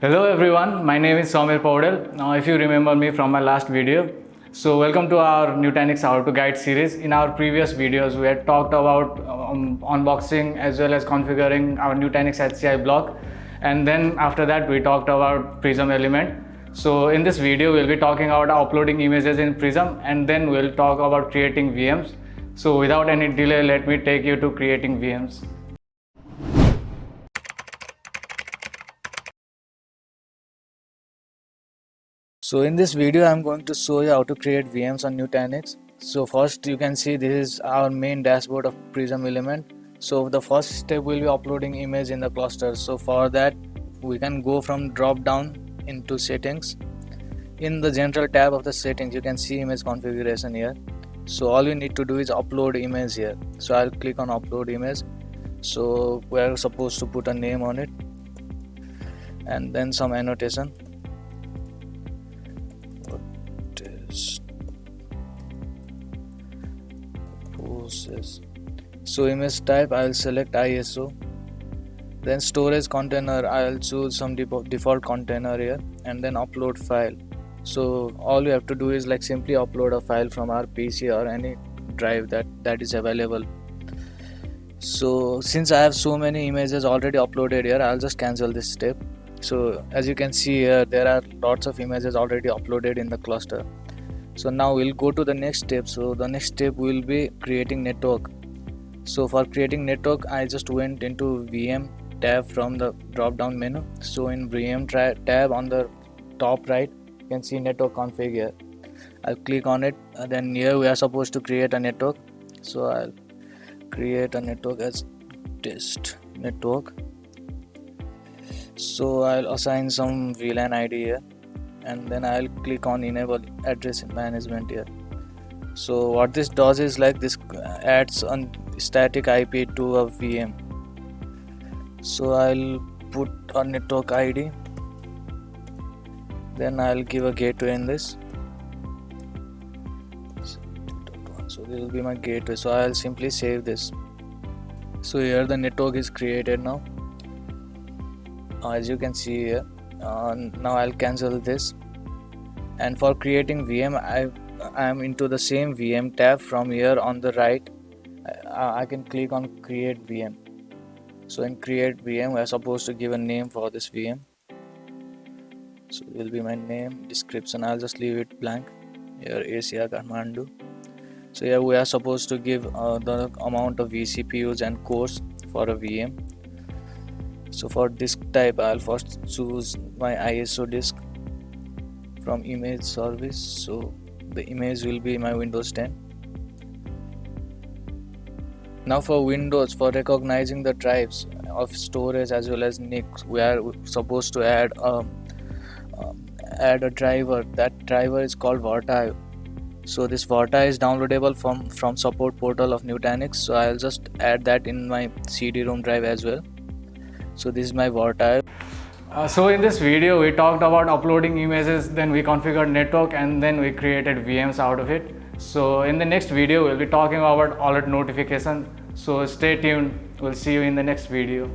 Hello everyone, my name is Saumir Paudel. If you remember me from my last video, so welcome to our Nutanix How to Guide series. In our previous videos, we had talked about unboxing as well as configuring our Nutanix HCI block, and then after that we talked about Prism element. So in this video, we'll be talking about uploading images in Prism, and then we'll talk about creating VMs. So without any delay, let me take you to creating VMs. So in this video, I'm going to show you how to create VMs on Nutanix. So first you can see this is our main dashboard of Prism element. So the first step will be uploading image in the cluster. So for that, we can go from drop down into settings. In the general tab of the settings, you can see image configuration here. So all you need to do is upload image here. So I'll click on upload image. So we're supposed to put a name on it and then some annotation. So image type, I'll select ISO. Then storage container, I'll choose some default container here, and then upload file. So all you have to do is like simply upload a file from our PC or any drive that is available. So since I have so many images already uploaded here, I'll just cancel this step. So as you can see here, there are lots of images already uploaded in the cluster. So now we'll go to the next step. So the next step will be creating network. So for creating network, I just went into VM tab from the drop down menu. So in VM tab on the top right, you can see network config here. I'll click on it, and then here we are supposed to create a network. So I'll create a network as test network. So I'll assign some VLAN ID here, and then I'll click on enable address management here. So what this does is like this adds a static IP to a VM. So I'll put a network ID, then I'll give a gateway in this. So this will be my gateway. So I'll simply save this. So here the network is created now, as you can see here. Now I'll cancel this, and for creating VM, I am into the same VM tab. From here on the right, I can click on create VM. So in create VM, we are supposed to give a name for this VM. So it will be my name. Description, I'll just leave it blank here, Asia Kathmandu. So here we are supposed to give the amount of vCPUs and cores for a VM. So for disk type, I'll first choose my ISO disk from image service. So the image will be my Windows 10. Now for Windows, for recognizing the drives of storage as well as NICs, we are supposed to add a driver. That driver is called Verta. So this Verta is downloadable from support portal of Nutanix. So I'll just add that in my CD-ROM drive as well. So this is my Verta. So in this video, we talked about uploading images, then we configured network, and then we created VMs out of it. So in the next video, we'll be talking about alert notification. So stay tuned. We'll see you in the next video.